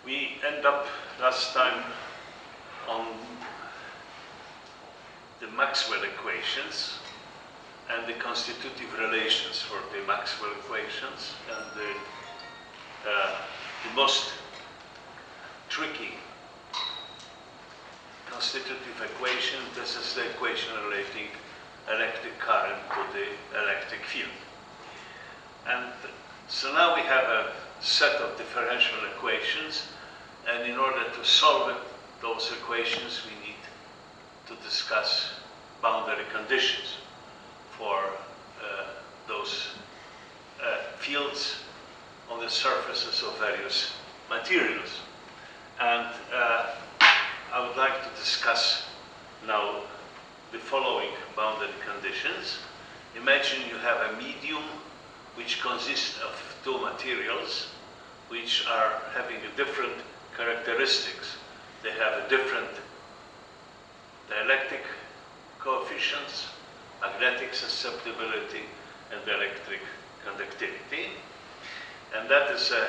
We end up last time on the Maxwell equations and the constitutive relations for the Maxwell equations, and the most tricky constitutive equation. This is the equation relating electric current to the electric field. And so now we have a set of differential equations, and in order to solve those equations we need to discuss boundary conditions for those fields on the surfaces of various materials. And I would like to discuss now the following boundary conditions. Imagine you have a medium which consists of two materials which are having different characteristics. They have a different dielectric coefficients, magnetic susceptibility, and electric conductivity. And that is a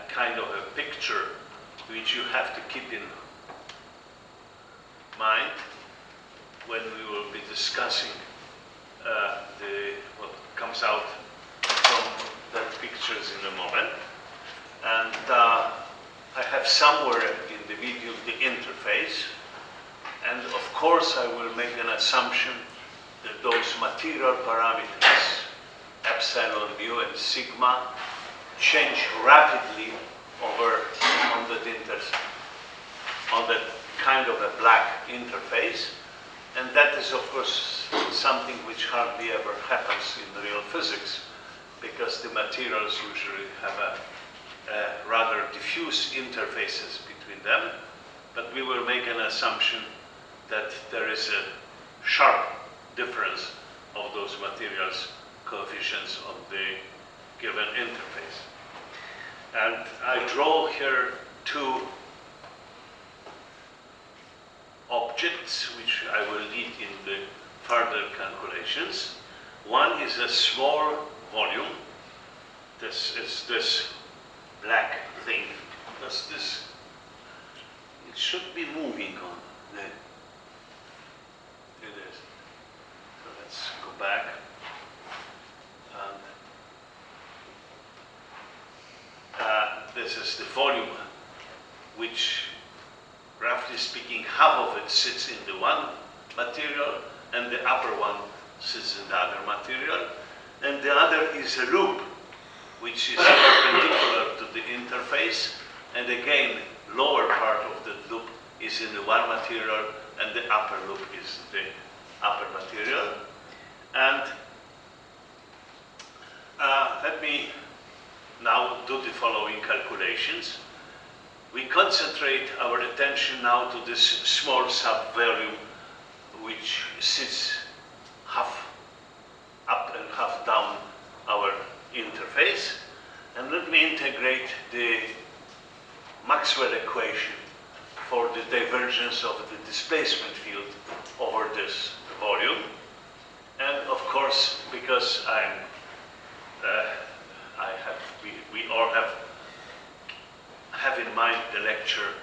kind of a picture which you have to keep in mind when we will be discussing what comes out from that pictures in a moment. And I have somewhere in the video the interface, and of course I will make an assumption that those material parameters, epsilon, mu, and sigma, change rapidly over on that kind of a black interface. And that is, of course, something which hardly ever happens in real physics, because the materials usually have a rather diffuse interfaces between them. But we will make an assumption that there is a sharp difference of those materials' coefficients on the given interface. And I draw here two objects which I will need in the further calculations. One is a small volume. This is this black thing. Does this? It should be moving on the. It is. So let's go back. This is the volume, which, roughly speaking, half of it sits in the one material, and the upper one sits in the other material. And the other is a loop, which is perpendicular to the interface. And again, lower part of the loop is in the one material, and the upper loop is the upper material. And let me now do the following calculations. We concentrate our attention now to this small sub-volume which sits half up and half down our interface. And let me integrate the Maxwell equation for the divergence of the displacement field over this volume. And of course, because we all have in mind the lecture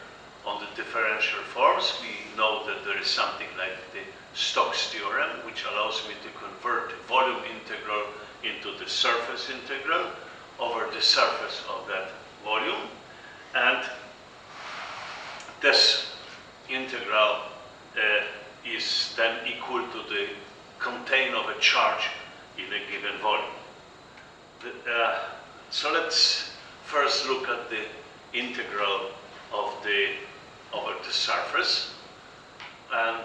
on the differential forms, we know that there is something like the Stokes theorem, which allows me to convert the volume integral into the surface integral over the surface of that volume. And this integral is then equal to the contain of a charge in a given volume. So let's first look at the integral over the surface, and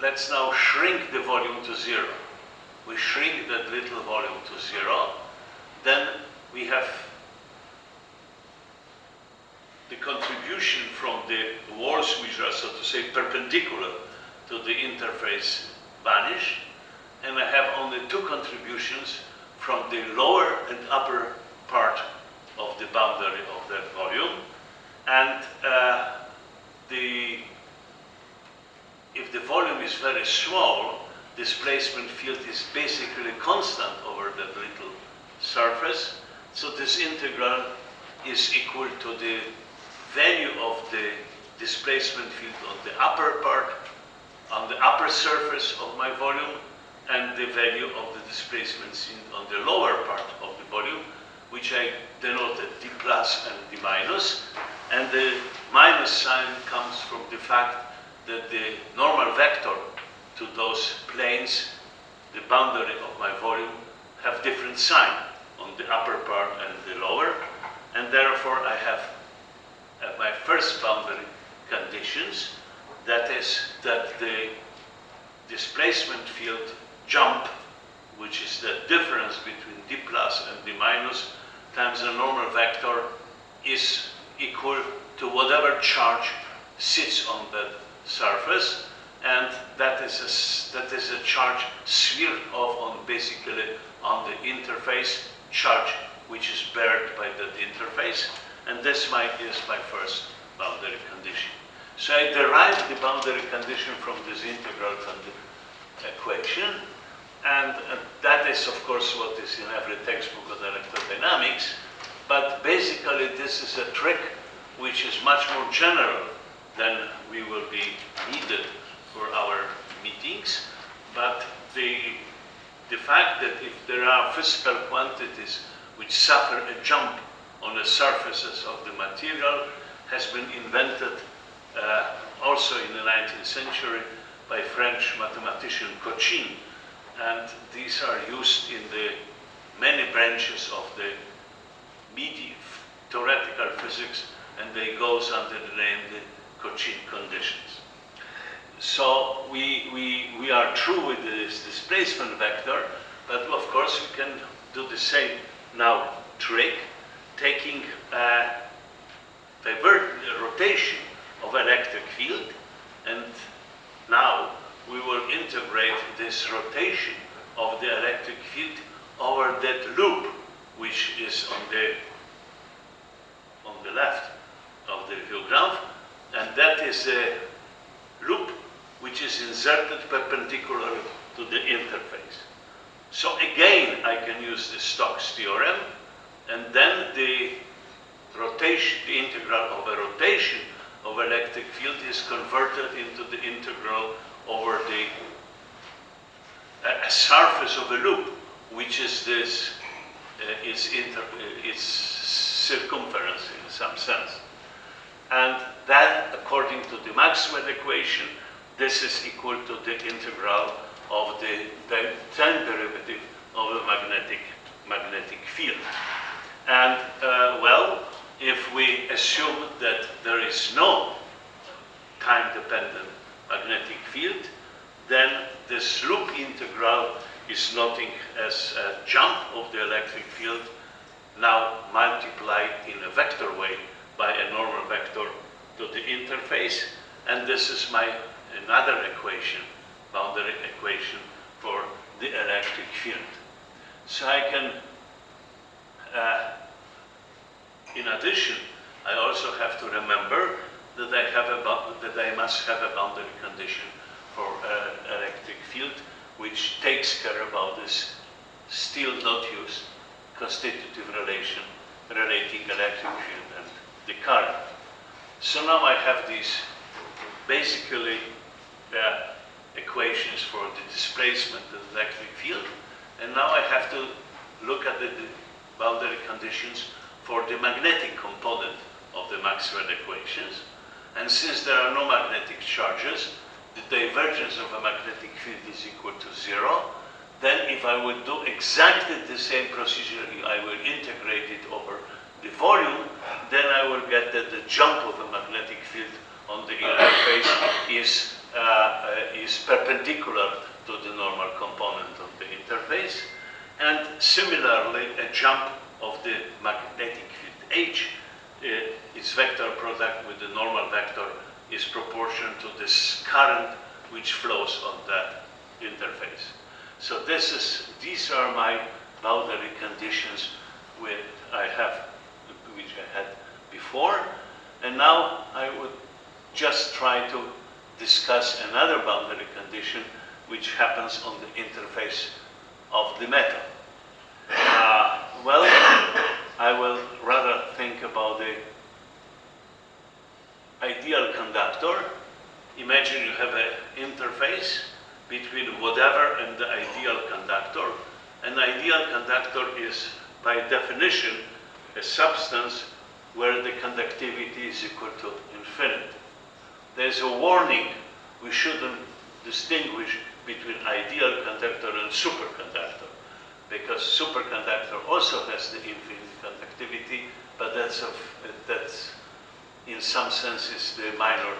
let's now shrink the volume to zero. We shrink that little volume to zero, then we have the contribution from the walls which are, so to say, perpendicular to the interface vanish, and I have only two contributions from the lower and upper part of the boundary of that volume. And if the volume is very small, displacement field is basically constant over that little surface. So this integral is equal to the value of the displacement field on the upper part, on the upper surface of my volume, and the value of the displacement field on the lower part of the volume, which I denoted d plus and d minus. And the minus sign comes from the fact that the normal vector to those planes, the boundary of my volume, have different sign on the upper part and the lower. And therefore I have my first boundary conditions, that is that the displacement field jump, which is the difference between d plus and d minus times the normal vector, is equal to whatever charge sits on that surface, and that is a charge smeared off on basically on the interface charge, which is bared by that interface, and this is my first boundary condition. So I derive the boundary condition from this integral equation, and that is of course what is in every textbook on electrodynamics, but basically this is a trick which is much more general than we will be needed for our meetings. But the fact that if there are physical quantities which suffer a jump on the surfaces of the material has been invented also in the 19th century by French mathematician Cauchin, and these are used in the many branches of the theoretical physics, and they goes under the name the Cauchin conditions. So we are true with this displacement vector, but of course we can do the same now trick, taking rotation of electric field, and now we will integrate this rotation of the electric field over that loop, which is on the left of the view graph, and that is a loop which is inserted perpendicular to the interface. So again, I can use the Stokes theorem, and then the rotation, the integral of a rotation of electric field is converted into the integral over the surface of a loop, which is this its circumference in some sense. And that, according to the Maxwell equation, this is equal to the integral of the time derivative of the magnetic field. And well, if we assume that there is no time-dependent magnetic field, then this loop integral is nothing as a jump of the electric field now multiplied in a vector way by a normal vector to the interface, and this is my another equation, boundary equation for the electric field. So I can, in addition, I also have to remember that I must have a boundary condition for electric field, which takes care about this still not used constitutive relation relating electric field and the current. So now I have these basically equations for the displacement of the electric field, and now I have to look at the boundary conditions for the magnetic component of the Maxwell equations. And since there are no magnetic charges, the divergence of a magnetic field is equal to 0. Then if I would do exactly the same procedure, I will integrate it over the volume, then I will get that the jump of a magnetic field on the interface is perpendicular to the normal component of the interface. And similarly, a jump of the magnetic field H, its vector product with the normal vector, is proportional to this current which flows on that interface. So these are my boundary conditions which I had before, and now I would just try to discuss another boundary condition which happens on the interface of the metal. Well, I will rather think about imagine you have an interface between whatever and the ideal conductor. An ideal conductor is, by definition, a substance where the conductivity is equal to infinity. There's a warning: we shouldn't distinguish between ideal conductor and superconductor, because superconductor also has the infinite conductivity, but that's in some sense is the minor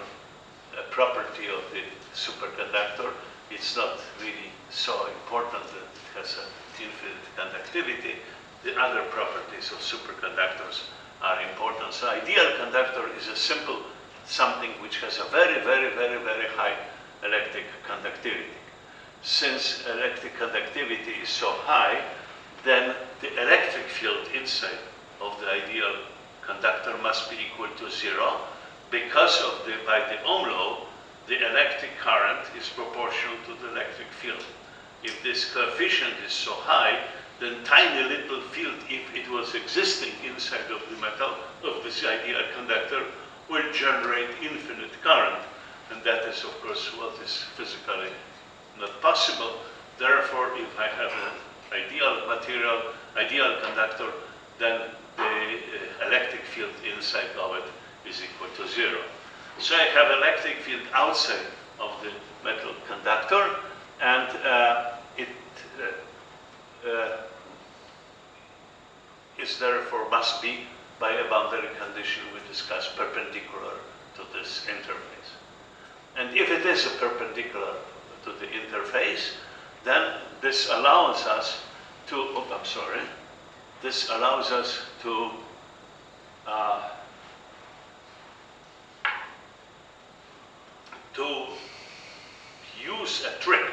property of the superconductor. It's not really so important that it has an infinite conductivity. The other properties of superconductors are important. So ideal conductor is a simple something which has a very, very, very, very high electric conductivity. Since electric conductivity is so high, then the electric field inside of the ideal conductor must be equal to 0, because of by the Ohm law, the electric current is proportional to the electric field. If this coefficient is so high, then tiny little field, if it was existing inside of the metal of this ideal conductor, will generate infinite current. And that is, of course, what is physically not possible. Therefore, if I have an ideal material, ideal conductor, then the electric field inside of it is equal to 0. So I have electric field outside of the metal conductor, and it is therefore must be, by a boundary condition we discussed, perpendicular to this interface. And if it is a perpendicular to the interface, then this allows us to, this allows us to use a trick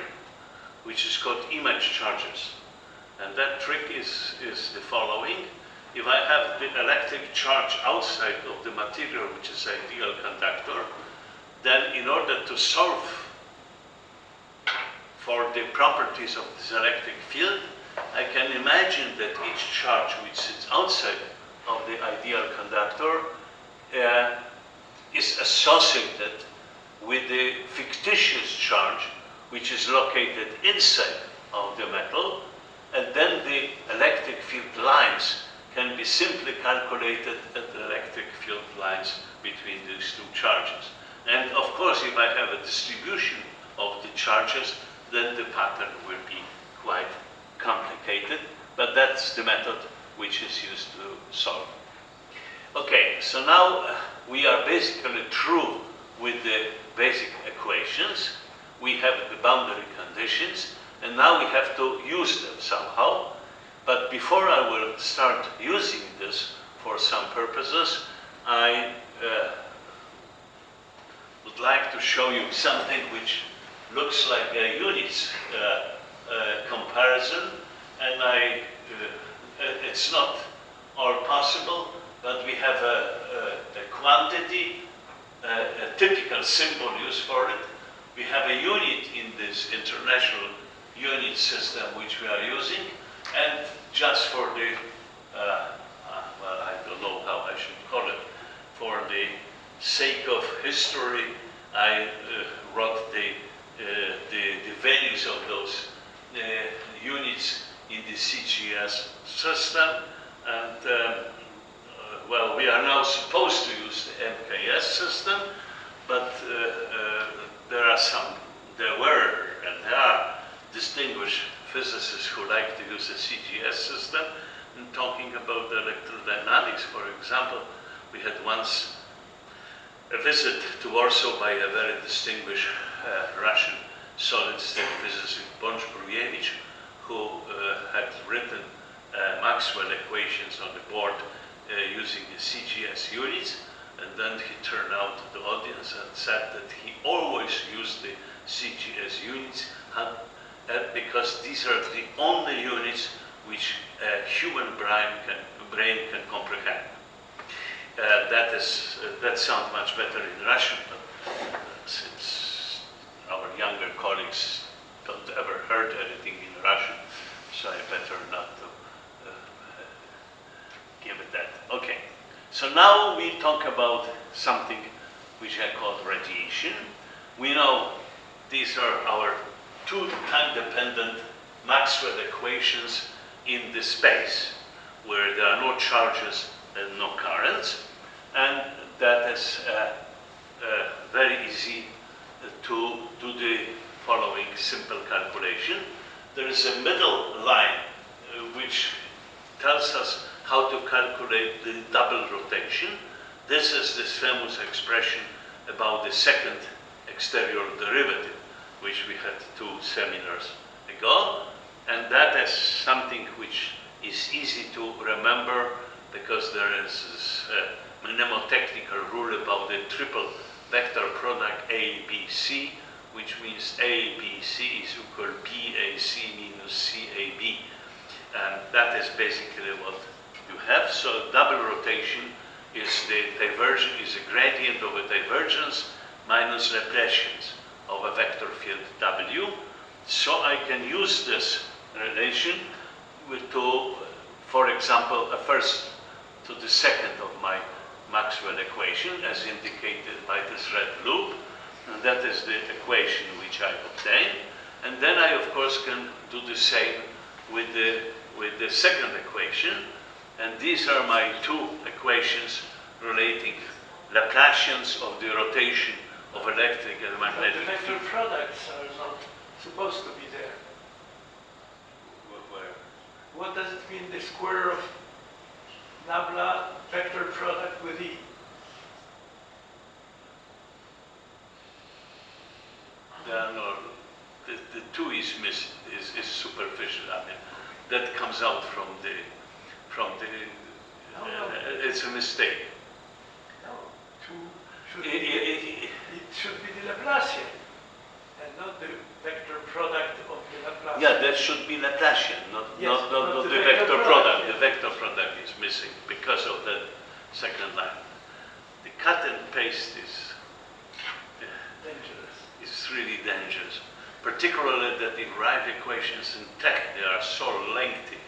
which is called image charges. And that trick is the following. If I have the electric charge outside of the material, which is ideal conductor, then in order to solve for the properties of this electric field, I can imagine that each charge which sits outside of the ideal conductor is associated with the fictitious charge which is located inside of the metal, and then the electric field lines can be simply calculated at the electric field lines between these two charges. And of course, if I have a distribution of the charges, then the pattern will be quite complicated, but that's the method which is used to solve. Okay, so now we are basically through with the basic equations. We have the boundary conditions, and now we have to use them somehow. But before I will start using this for some purposes, I would like to show you something which looks like a units comparison, and it's not all possible, but we have a quantity, a typical symbol used for it. We have a unit in this international unit system which we are using, and just for the, well, I don't know how I should call it, for the sake of history, I wrote the values of those units in the CGS system, and well, we are now supposed to use the MKS system, but there were and there are distinguished physicists who like to use the CGS system. And talking about the electrodynamics, for example, we had once a visit to Warsaw by a very distinguished Russian solid-state physicist, Brujewicz, who had written Maxwell equations on the board using the CGS units. And then he turned out to the audience and said that he always used the CGS units because these are the only units which a human brain can comprehend. That sounds much better in Russian, but since our younger colleagues don't ever heard anything in Russian, so I better not to give it that. Okay. So now we talk about something which I call radiation. We know these are our two time-dependent Maxwell equations in the space, where there are no charges and no currents, and that is very easy to do the following simple calculation. There is a middle line which tells us how to calculate the double rotation. This is this famous expression about the second exterior derivative, which we had 2 seminars ago. And that is something which is easy to remember, because there is this mnemotechnical rule about the triple vector product ABC, which means ABC is equal BAC minus CAB. And that is basically what you have. So double rotation is the divergence, is a gradient of a divergence minus Laplacians of a vector field W. So I can use this relation to, for example, a first to the second of my Maxwell equation, as indicated by this red loop. And that is the equation which I obtain. And then I, of course, can do the same with the second equation. And these are my 2 equations relating Laplacians of the rotation of electric and magnetic field. The vector products are not supposed to be there. Where? What does it mean, the square of nabla vector product with E? There are no, the 2 is missing, is superficial. I mean, that comes out from the it's a mistake. No, 2 should it should be the Laplacian, and not the vector product of the Laplacian. Yeah, that should be Laplacian, not the vector product. The vector product is missing because of that second line. The cut and paste is dangerous. It's really dangerous, particularly that the right equations in tech, they are so lengthy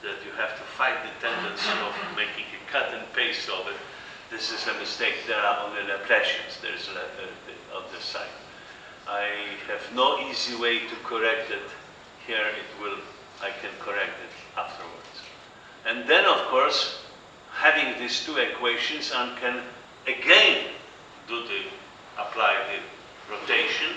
that you have to fight the tendency of making a cut and paste of it. This is a mistake. There are only Laplacians. There is on this side. I have no easy way to correct it. Here I can correct it afterwards. And then, of course, having these 2 equations, I can again apply the rotation,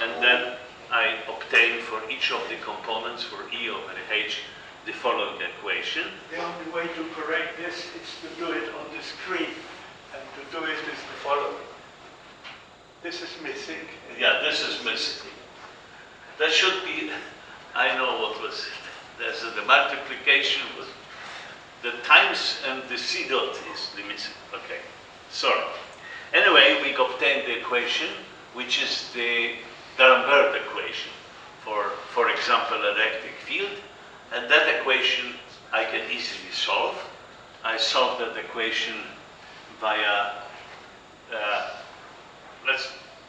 and then I obtain for each of the components, for E over H, the following equation. The only way to correct this is to do it on the screen, and to do it is the following. This is missing. Yeah, this is missing. That should be, I know what was it. There's the multiplication was the times, and the C dot is the missing. Okay, sorry. Anyway, we obtained the equation, which is the D'Alembert equation for example, electric field. And that equation I can easily solve. I solve that equation via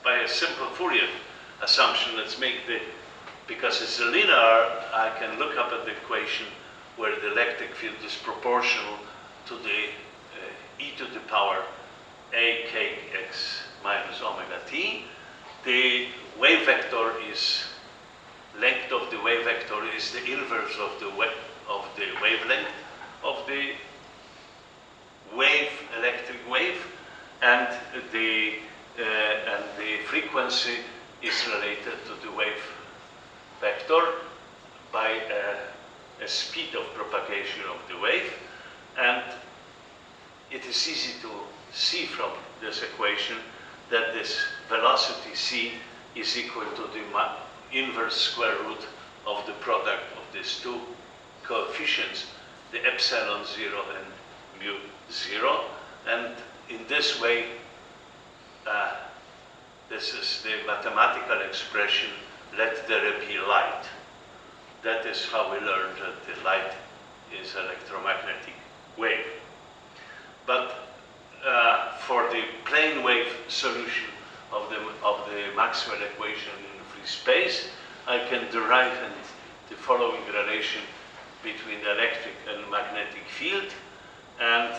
by a simple Fourier assumption. Let's make because it's a linear, I can look up at the equation where the electric field is proportional to the e to the power akx minus omega t. The wave vector is, length of the wave vector is the inverse of the wavelength of the electric wave, and the frequency is related to the wave vector by a speed of propagation of the wave. And it is easy to see from this equation that this velocity c is equal to the inverse square root of the product of these 2 coefficients, the epsilon 0 and mu 0. And in this way, this is the mathematical expression, let there be light. That is how we learned that the light is electromagnetic wave. But for the plane wave solution of the Maxwell equation in free space, I can derive the following relation between the electric and magnetic field, and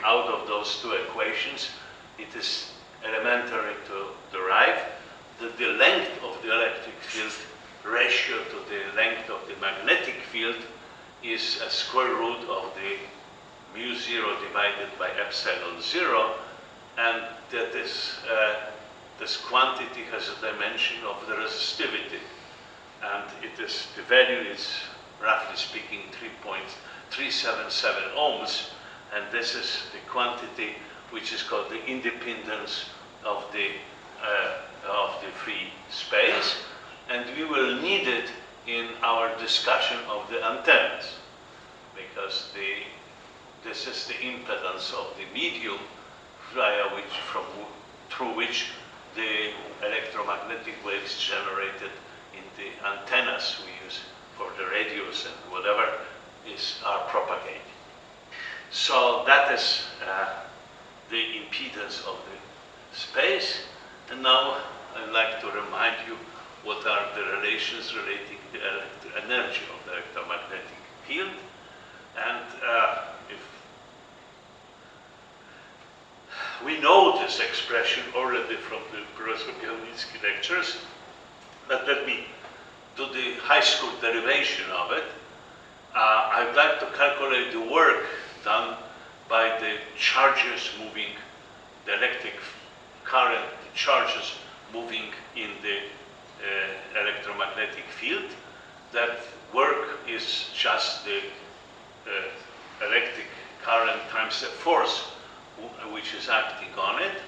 out of those 2 equations, it is elementary to derive, that the length of the electric field ratio to the length of the magnetic field is a square root of the mu 0 divided by epsilon 0, and that this quantity has a dimension of the resistivity, and the value is, roughly speaking, 3.377 ohms, and this is the quantity which is called the independence of the free space, and we will need it in our discussion of the antennas, because this is the impedance of the medium through which the electromagnetic waves generated in the antennas we use for the radios and whatever are propagated. So that is the impedance of the space. And now I'd like to remind you what are the relations relating to the energy of the electromagnetic field. And if we know this expression already from the Professor Białnicki lectures, but let me do the high school derivation of it. I'd like to calculate the work done by the charges moving, the electric current, the charges moving in the electromagnetic field. That work is just the electric current times the force which is acting on it,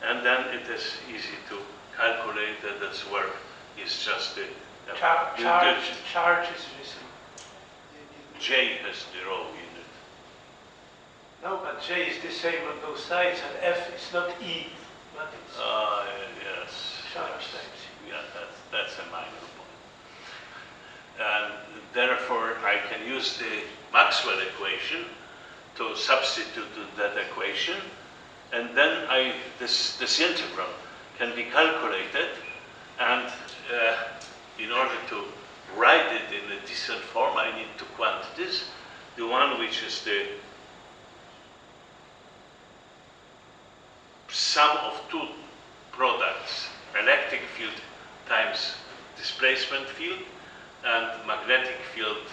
and then it is easy to calculate that this work is just the charge is missing. J has the rho in it. No, but J is the same on both sides, and F is not E, but it's yes. charge times. Yeah, that's a minor point. And therefore, I can use the Maxwell equation to substitute that equation, and then this integral can be calculated, and in order to write it in a decent form, I need two quantities. The one which is the sum of two products, electric field times displacement field, and magnetic field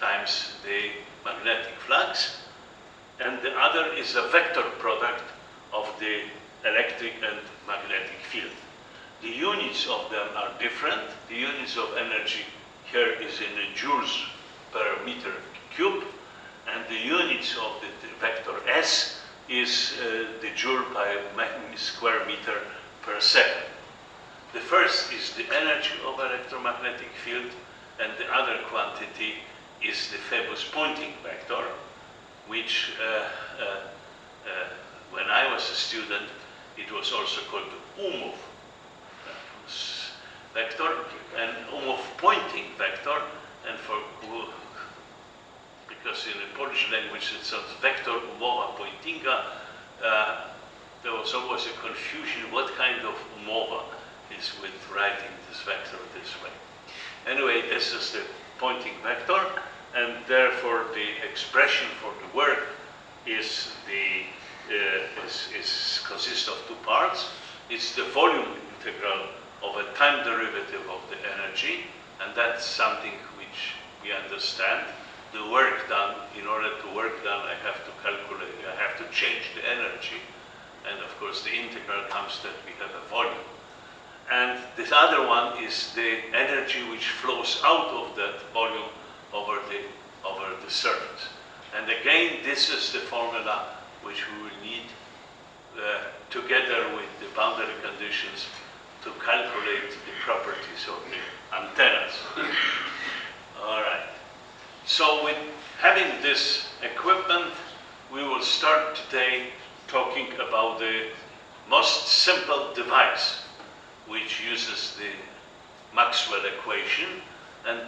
times the magnetic flux. And the other is a vector product of the electric and magnetic field. The units of them are different. The units of energy here is in joules per meter cube, and the units of the vector S is the joule by square meter per second. The first is the energy of electromagnetic field, and the other quantity is the famous Poynting vector, which when I was a student, it was also called the Umów vector, and Umów Poynting vector, and because in the Polish language it sounds vector umowa pointinga, there was always a confusion what kind of umowa is with writing this vector this way. Anyway, this is the Poynting vector, and therefore the expression for the work consists of two parts. It's the volume integral of a time derivative of the energy, and that's something which we understand. The work done, in order to work done, I have to calculate, I have to change the energy, and of course the integral comes that we have a volume. And this other one is the energy which flows out of that volume over the surface. And again, this is the formula which we will need together with the boundary conditions to calculate the properties of the antennas. All right. So with having this equipment, we will start today talking about the most simple device which uses the Maxwell equation, and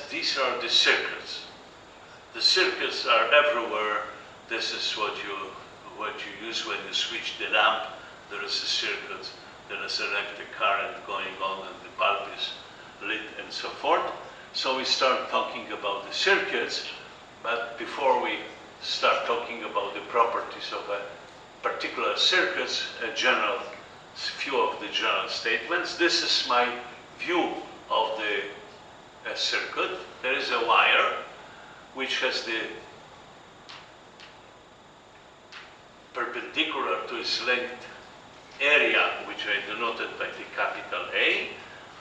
these are the circuits. The circuits are everywhere. This is what you use when you switch the lamp. There is a circuit, there is electric current going on, and the bulb is lit, and so forth. So we start talking about the circuits, but before we start talking about the properties of a particular circuit, a general few of the general statements. This is my view of the circuit. There is a wire which has the perpendicular to its length area, which I denoted by the capital A,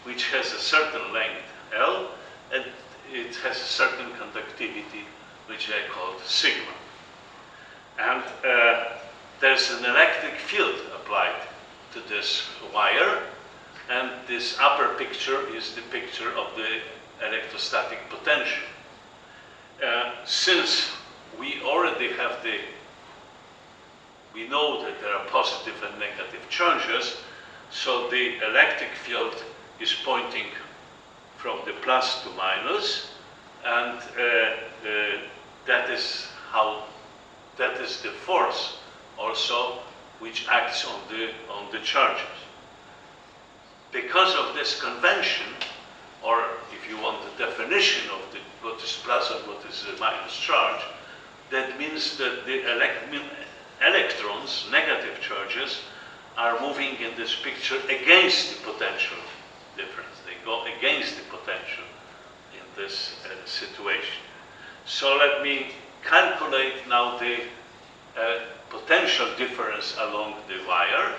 which has a certain length L, and it has a certain conductivity, which I called sigma. And there's an electric field applied to this wire, and this upper picture is the picture of the electrostatic potential. Since we already have we know that there are positive and negative charges, so the electric field is pointing from the plus to minus, and that is the force also which acts on the charges. Because of this convention, or if you want the definition of what is plus and what is the minus charge, that means that the electrons, negative charges, are moving in this picture against the potential difference. They go against the potential in this situation. So let me calculate now the potential difference along the wire.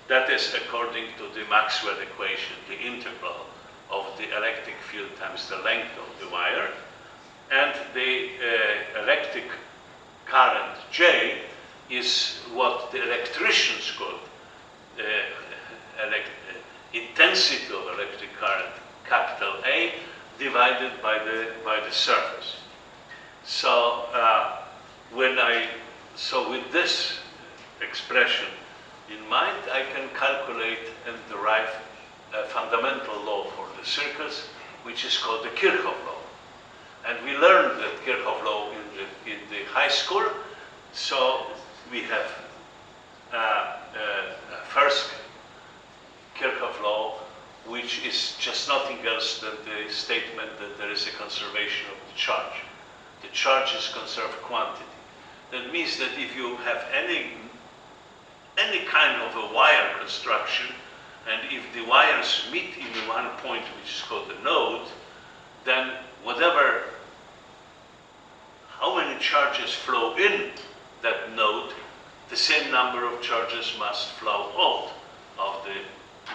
That is according to the Maxwell equation, the integral of the electric field times the length of the wire. And the electric current J is what the electricians call intensity of electric current, capital A, divided by the surface. So with this expression in mind, I can calculate and derive a fundamental law for the circuits, which is called the Kirchhoff law. And we learned that Kirchhoff law in the high school. So we have first Kirchhoff law, which is just nothing else than the statement that there is a conservation of the charge. The charge is conserved quantity. That means that if you have any kind of a wire construction, and if the wires meet in one point, which is called the node, then how many charges flow in that node, the same number of charges must flow out of the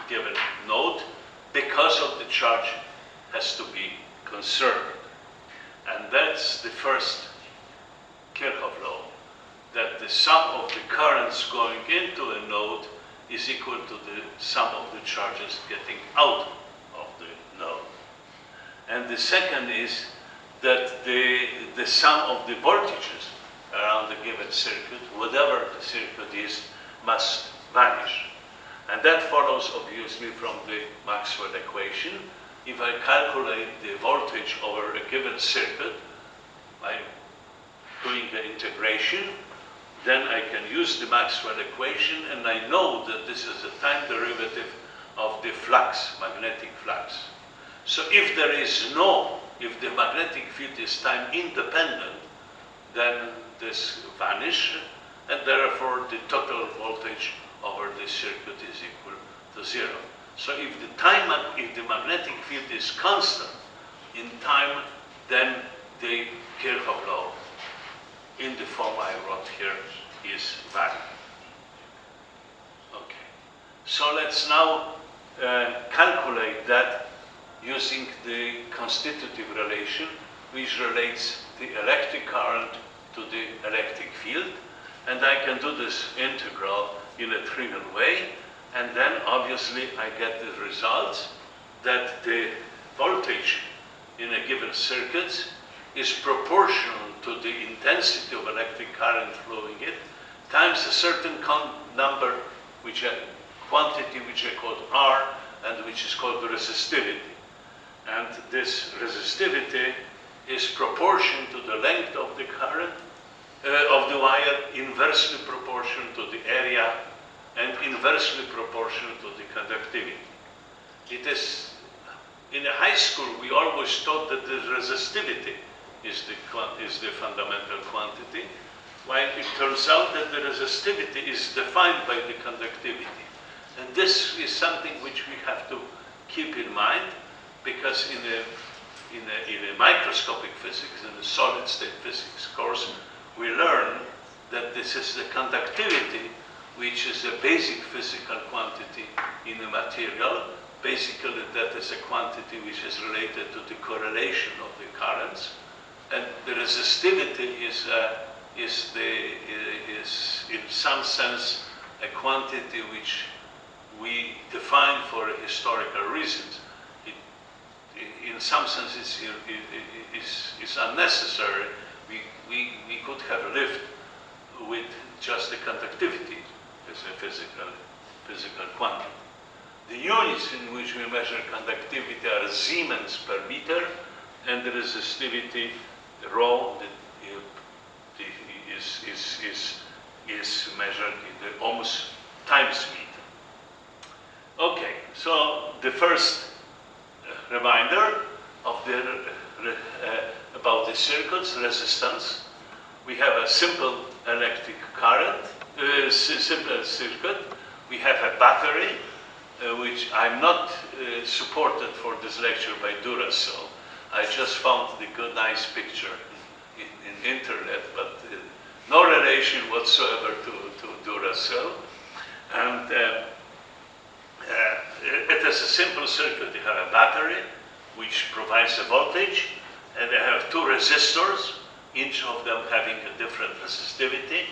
given node, because of the charge has to be conserved. And that's the first Kirchhoff law, that the sum of the currents going into a node is equal to the sum of the charges getting out of the node. And the second is that the sum of the voltages around the given circuit, whatever the circuit is, must vanish. And that follows obviously from the Maxwell equation. If I calculate the voltage over a given circuit by doing the integration, then I can use the Maxwell equation, and I know that this is a time derivative of the flux, magnetic flux. So if the magnetic field is time independent, then this vanishes, and therefore the total voltage over the circuit is equal to 0. So if the magnetic field is constant in time, then the Kirchhoff law in the form I wrote here is valid. Okay. So let's now calculate that using the constitutive relation, which relates the electric current to the electric field. And I can do this integral in a trivial way. And then obviously I get the results that the voltage in a given circuit is proportional to the intensity of electric current flowing in times a certain quantity which I called R, and which is called the resistivity. And this resistivity is proportional to the length of the current of the wire, inversely proportional to the area, and inversely proportional to the conductivity. It is, in a high school, we always thought that the resistivity is the fundamental quantity, while it turns out that the resistivity is defined by the conductivity. And this is something which we have to keep in mind, because in a microscopic physics, in the solid state physics course, we learn that this is the conductivity, which is a basic physical quantity in a material. Basically, that is a quantity which is related to the correlation of the currents, and the resistivity is in some sense a quantity which we define for historical reasons. In some sense, it's unnecessary. We could have lived with just the conductivity as a physical quantity. The units in which we measure conductivity are Siemens per meter, and the resistivity, rho, is measured in the ohms times meter. Okay, so the first reminder of about the circuits, resistance. We have a simple electric current, simple circuit. We have a battery, which I'm not supported for this lecture by Duracell. I just found the good, nice picture in internet, but no relation whatsoever to Duracell. And it is a simple circuit. You have a battery, which provides a voltage, and they have two resistors, each of them having a different resistivity.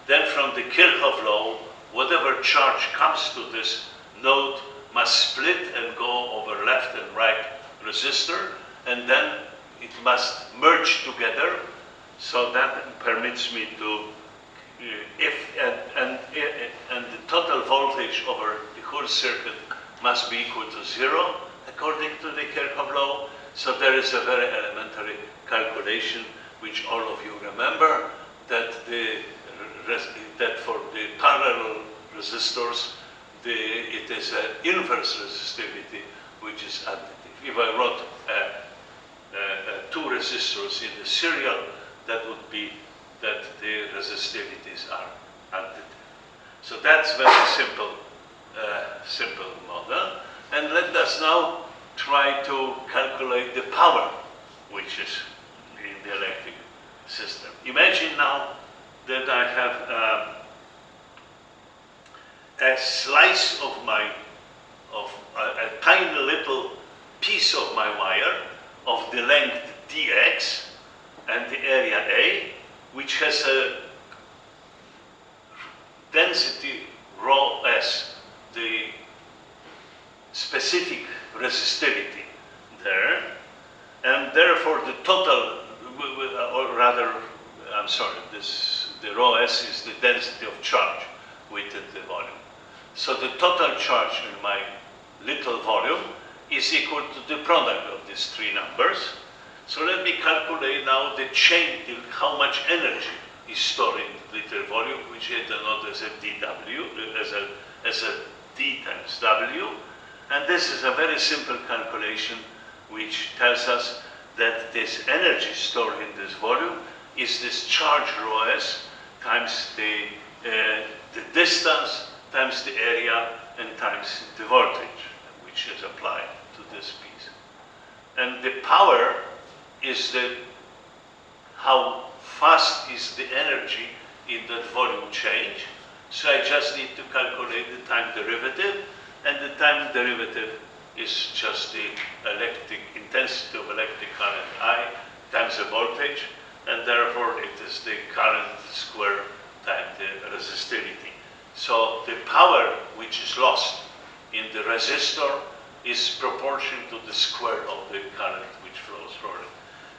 Then from the Kirchhoff law, whatever charge comes to this node must split and go over left and right resistor, and then it must merge together. So that permits me to, and the total voltage over the whole circuit must be equal to 0, according to the Kirchhoff law. So there is a very elementary calculation, which all of you remember, that that for the parallel resistors, it is an inverse resistivity, which is additive. If I wrote two resistors in the serial, that would be that the resistivities are additive. So that's very simple, simple model. And let us now try to calculate the power which is in the electric system. Imagine now that I have a slice of a tiny little piece of my wire of the length dx and the area A, which has a density rho s, the specific resistivity there, and therefore the total, or rather, I'm sorry, the rho s is the density of charge within the volume. So the total charge in my little volume is equal to the product of these three numbers. So let me calculate now the change, how much energy is stored in little volume, which I denote as a dW, as a d times w. And this is a very simple calculation which tells us that this energy stored in this volume is this charge rho s times the distance times the area and times the voltage which is applied to this piece. And the power is how fast is the energy in that volume change. So I just need to calculate the time derivative, and the time derivative is just the electric intensity of electric current I times the voltage, and therefore it is the current square times the resistivity. So the power which is lost in the resistor is proportional to the square of the current which flows through it.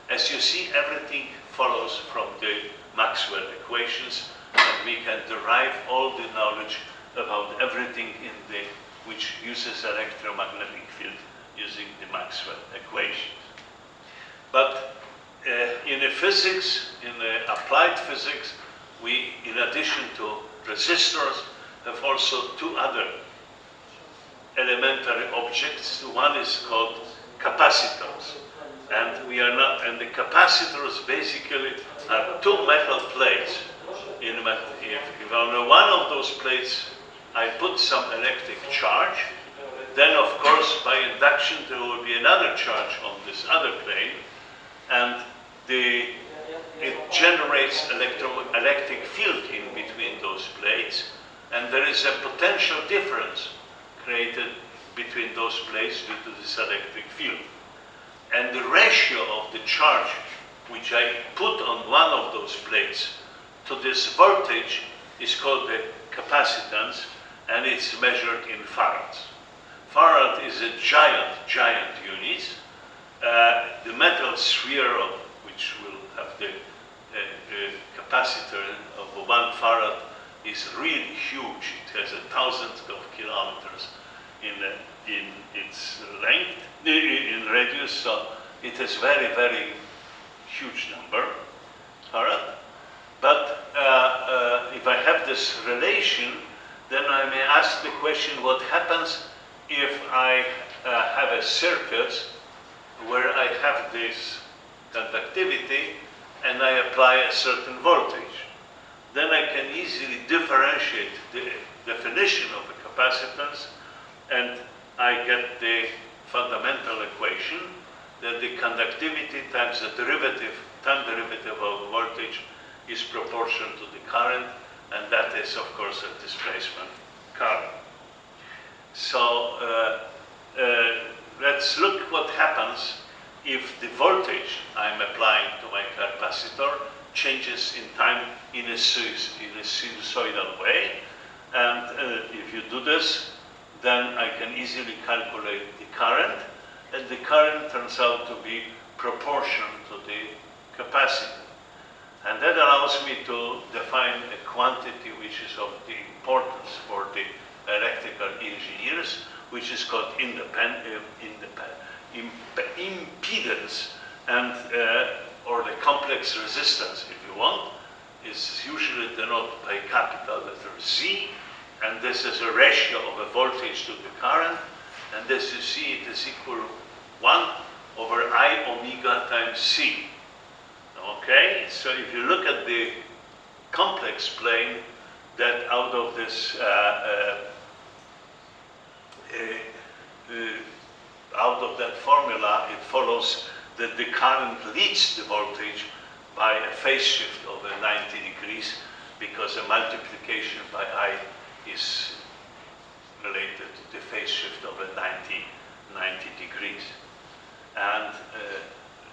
As you see, everything follows from the Maxwell equations, and we can derive all the knowledge about everything which uses electromagnetic field using the Maxwell equations. But in the physics, in the applied physics, we, in addition to resistors, have also two other elementary objects. One is called capacitors, and the capacitors basically are two metal plates. If on one of those plates I put some electric charge. Then, of course, by induction, there will be another charge on this other plane, and it generates electric field in between those plates, and there is a potential difference created between those plates due to this electric field. And the ratio of the charge which I put on one of those plates to this voltage is called the capacitance, and it's measured in farads. Farad is a giant unit. The metal sphere, which will have the capacitor of 1 farad, is really huge. It has 1,000 of kilometers in its length, in radius, so it has very huge number, farad. But if I have this relation, then I may ask the question, what happens if I have a circuit where I have this conductivity and I apply a certain voltage? Then I can easily differentiate the definition of a capacitance, and I get the fundamental equation that the conductivity times the time derivative of the voltage is proportional to the current, and that is, of course, a displacement current. So let's look what happens if the voltage I'm applying to my capacitor changes in time in a sinusoidal way. And if you do this, then I can easily calculate the current, and the current turns out to be proportional to the capacity. And that allows me to define a quantity which is of the importance for the electrical engineers, which is called impedance, and or the complex resistance, if you want, is usually denoted by capital letter Z, and this is a ratio of a voltage to the current, and as you see, it is equal 1 over I omega times C. Okay, so if you look at the complex plane, that out of this out of that formula, it follows that the current leads the voltage by a phase shift of 90 degrees, because a multiplication by I is related to the phase shift of 90 degrees. And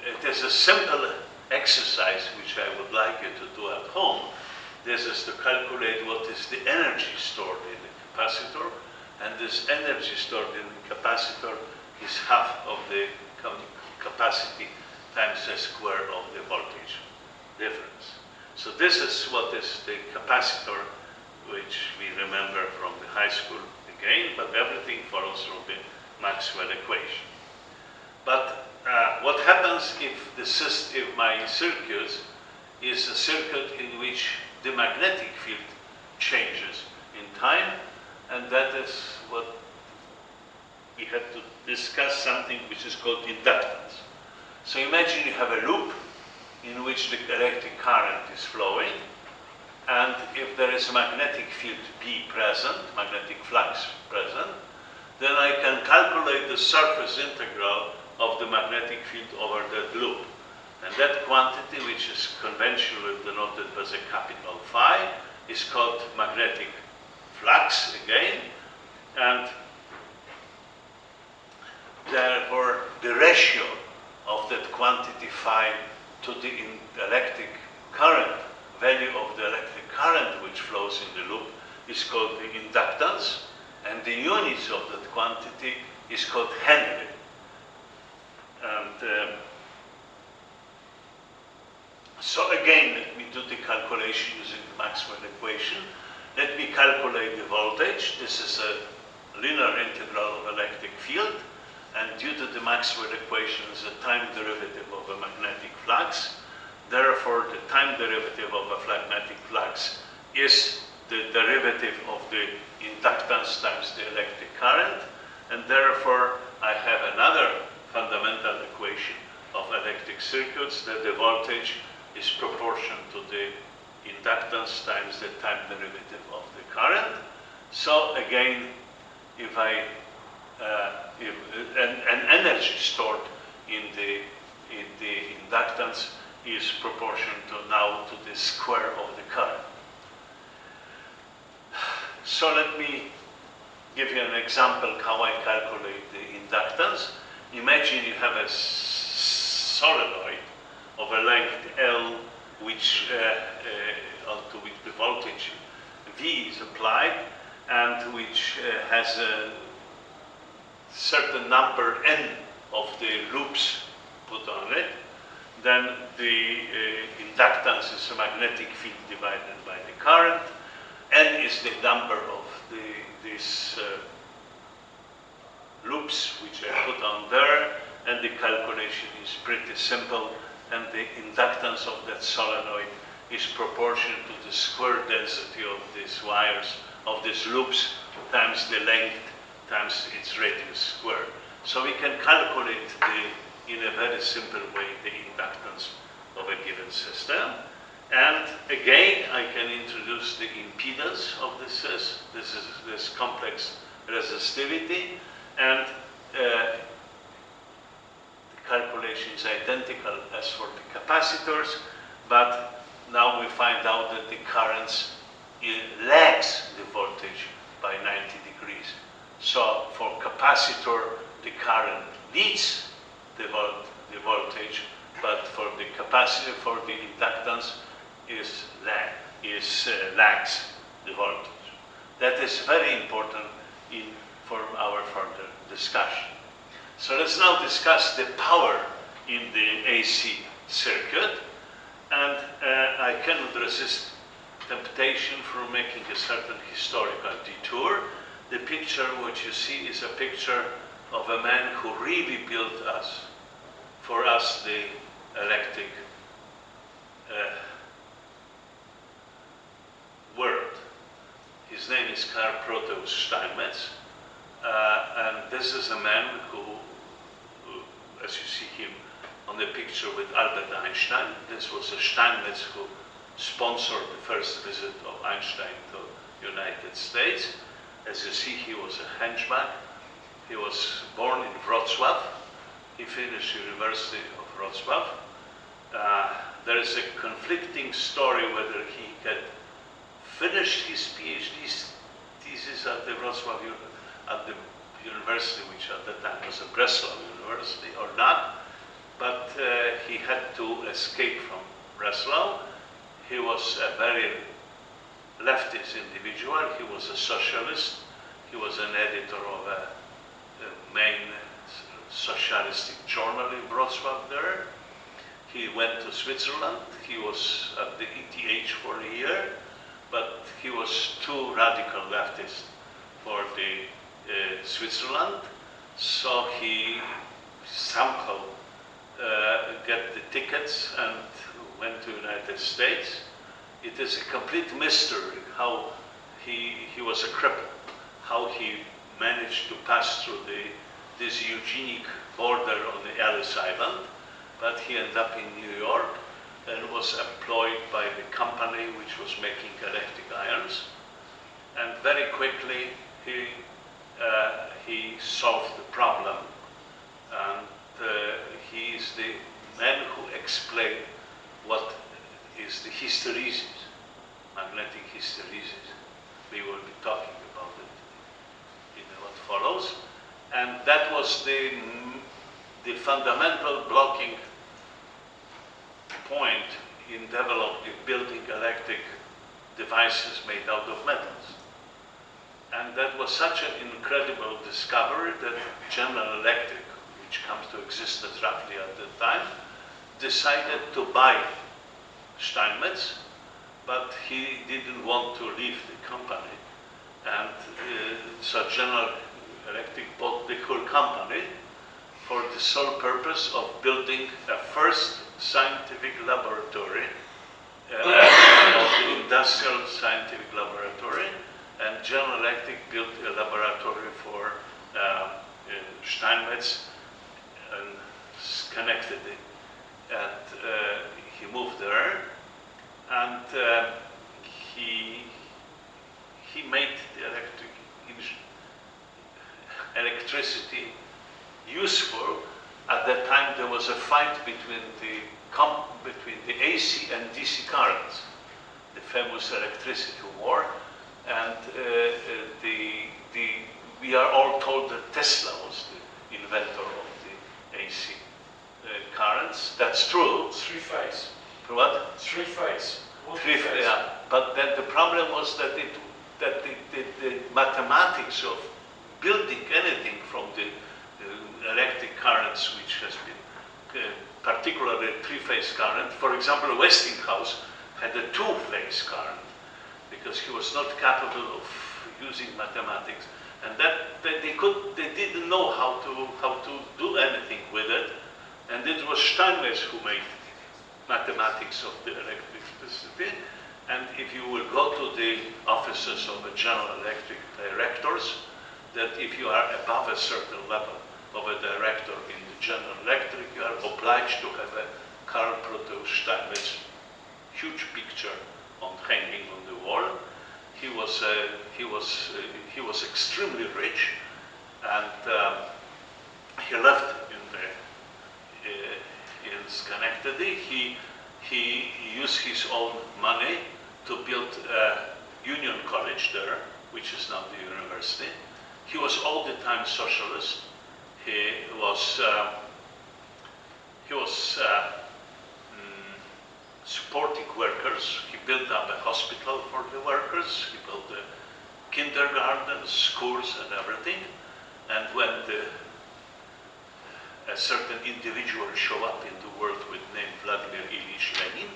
it is a simple exercise which I would like you to do at home. This is to calculate what is the energy stored in the capacitor, and this energy stored in the capacitor is half of the capacity times the square of the voltage difference. So this is what is the capacitor, which we remember from the high school again, but everything follows from the Maxwell equation. But what happens if my circuit is a circuit in which the magnetic field changes in time, and that is what we had to discuss, something which is called inductance. So imagine you have a loop in which the electric current is flowing, and if there is a magnetic field B present, magnetic flux present, then I can calculate the surface integral of the magnetic field over that loop. And that quantity, which is conventionally denoted as a capital phi, is called magnetic flux again, and therefore the ratio of that quantity phi to the electric current, value of the electric current which flows in the loop, is called the inductance, and the units of that quantity is called Henry. And so again, let me do the calculation using the Maxwell equation. Let me calculate the voltage. This is a linear integral of electric field, and due to the Maxwell equation is a time derivative of a magnetic flux. Therefore, the time derivative of a magnetic flux is the derivative of the inductance times the electric current, and therefore I have another fundamental equation of electric circuits, that the voltage is proportional to the inductance times the time derivative of the current. So again, if an energy stored in the inductance is proportional now to the square of the current. So let me give you an example how I calculate the inductance. Imagine you have a solenoid of a length L, which onto which the voltage V is applied, and which has a certain number N of the loops put on it. Then the inductance is a magnetic field divided by the current. N is the number of these loops which are put on there, and the calculation is pretty simple, and the inductance of that solenoid is proportional to the square density of these wires, of these loops, times the length, times its radius squared. So we can calculate in a very simple way the inductance of a given system. And again, I can introduce the impedance of the sys. This is this complex resistivity, and the calculation is identical as for the capacitors, but now we find out that the currents lags the voltage by 90 degrees. So for capacitor, the current leads the voltage, but for the capacitor, for the inductance, lags the voltage. That is very important for our further discussion. So let's now discuss the power in the AC circuit, and I cannot resist temptation for making a certain historical detour. The picture which you see is a picture of a man who really built for us the electric world. His name is Karl Proteus Steinmetz, and this is a man who, as you see him on the picture with Albert Einstein, this was a Steinmetz who sponsored the first visit of Einstein to the United States. As you see, he was a hunchback. He was born in Wrocław. He finished University of Wrocław. There is a conflicting story whether he had finished his PhD thesis at the Wrocław at the university, which at that time was a Breslau University, or not. But he had to escape from Breslau. He was a very leftist individual. He was a socialist. He was an editor of a main socialistic journal in Wrocław there. He went to Switzerland. He was at the ETH for a year, but he was too radical leftist for the Switzerland. So he somehow got the tickets and went to the United States. It is a complete mystery how he was a cripple, how he managed to pass through this eugenic border on the Ellis Island, but he ended up in New York and was employed by the company which was making electric irons. And very quickly he solved the problem, and he is the man who explained what is the hysteresis, magnetic hysteresis. We will be talking about it in what follows. And that was the fundamental blocking point in building electric devices made out of metals. And that was such an incredible discovery that General Electric, which comes to existence roughly at the time, decided to buy Steinmetz, but he didn't want to leave the company. And so General Electric bought the whole company for the sole purpose of building a first scientific laboratory, of the industrial scientific laboratory, and General Electric built a laboratory for Steinmetz and connected it. And he moved there, and he made the electricity useful. At that time there was a fight between the AC and DC currents, the famous electricity war, and we are all told that Tesla was the inventor of the AC currents. That's true. Three-phase. What? Three-phase. Three-phase. Yeah. But then the problem was that the mathematics of building anything from the electric currents, which has been particularly three-phase current. For example, Westinghouse had a two-phase current because he was not capable of using mathematics, and that they didn't know how to do anything with it. And it was Steinmetz who made mathematics of the electricity. And if you will go to the offices of the General Electric directors, that if you are above a certain level of a director in the General Electric, you are obliged to have a Karl Proteus Steinmetz huge picture hanging on the wall. He was extremely rich, and he left in Schenectady. He used his own money to build a Union College there, which is now the university. He was all the time socialist. He was supporting workers. He built up a hospital for the workers. He built the kindergartens, schools, and everything. And when a certain individual show up in the world with name Vladimir Ilyich Lenin,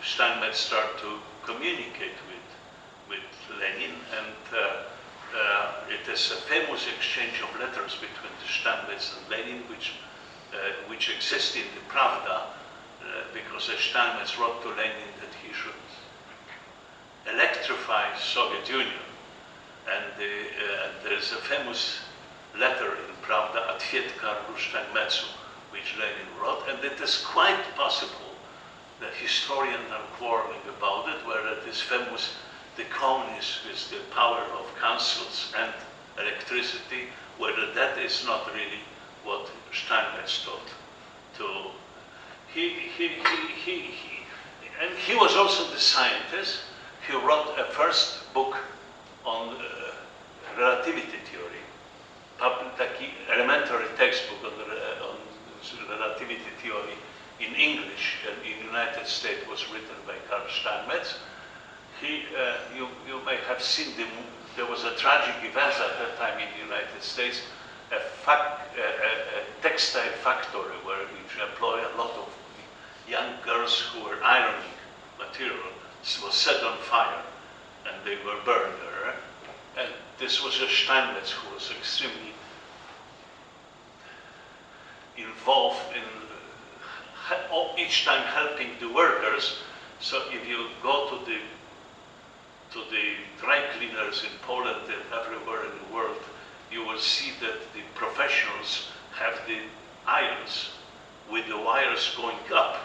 Steinmetz started to communicate with Lenin, and it is a famous exchange of letters between the Steinmetz and Lenin, which exists in the Pravda, because Steinmetz wrote to Lenin that he should electrify Soviet Union, and there is a famous letter in Pravda, Atwiet Karlu Steinmetzu, which Lenin wrote, and it is quite possible that historians are quarreling about it, where it is famous, the communist with the power of councils and electricity, whether that is not really what Steinmetz taught. And he was also the scientist. He wrote a first book on relativity theory, taki elementary textbook on relativity theory in English, and in the United States was written by Karl Steinmetz. You may have seen there was a tragic event at that time in the United States, a textile factory which employed a lot of young girls who were ironing material was set on fire, and they were burned there. And this was a Steinmetz who was extremely involved in each time helping the workers. So if you go to the dry cleaners in Poland and everywhere in the world, you will see that the professionals have the irons with the wires going up,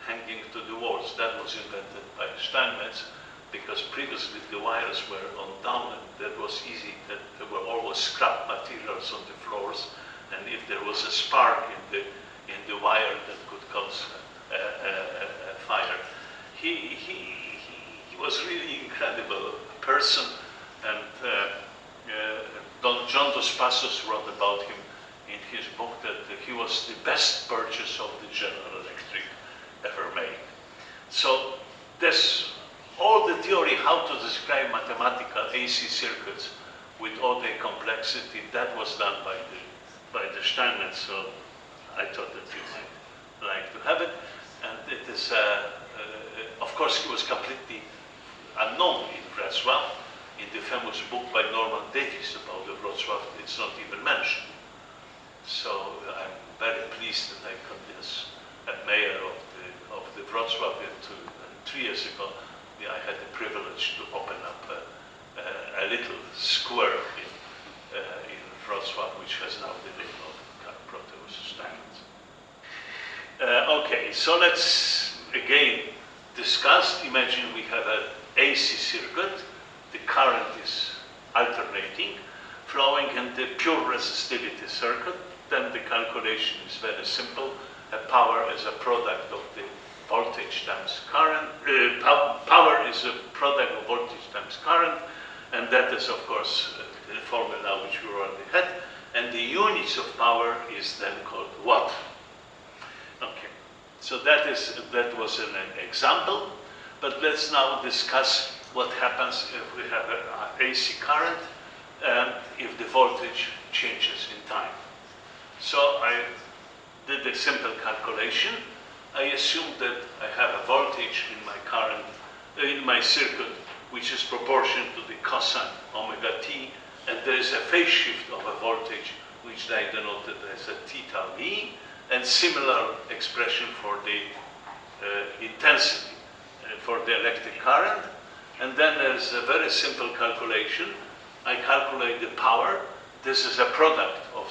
hanging to the walls. That was invented by Steinmetz, because previously the wires were on down, and that was easy, that there were always scrap materials on the floors, and if there was a spark in the wire, that could cause a fire. He was really incredible person, and John Dos Passos wrote about him in his book that he was the best purchase of the General Electric ever made. So this, all the theory how to describe mathematical AC circuits with all their complexity, that was done by the Steinmetz. So I thought that you might like to have it. And it is, of course, he was completely unknown in Wrocław. In the famous book by Norman Davies about the Wrocław, it's not even mentioned. So I'm very pleased that I convinced a mayor of the Wrocław. 3 years ago, I had the privilege to open up a little square in Wrocław, which has now the name of Karl Proteus Steinmetz. Okay, so let's again discuss. Imagine we have a AC circuit, the current is alternating, flowing in the pure resistivity circuit, then the calculation is very simple. A power is a product of the voltage times current. Power is a product of voltage times current, and that is, of course, the formula which we already had. And the units of power is then called watt. Okay, so that was an example. But let's now discuss what happens if we have an AC current and if the voltage changes in time. So I did a simple calculation. I assume that I have a voltage in my current, in my circuit, which is proportional to the cosine omega t, and there is a phase shift of a voltage, which I denoted as a theta v, and similar expression for the intensity for the electric current. And then there's a very simple calculation. I calculate the power. This is a product of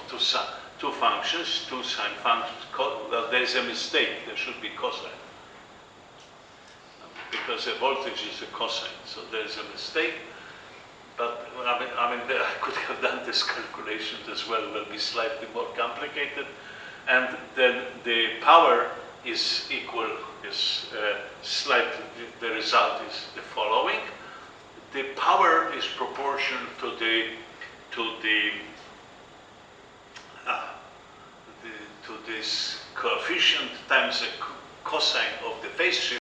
two functions, two sine functions. Well, there's a mistake. There should be cosine, because the voltage is a cosine, so there's a mistake. But I mean, I could have done this calculations as well. It will be slightly more complicated. And then the power is equal, slightly, the result is the following. The power is proportional to this coefficient times the cosine of the phase shift.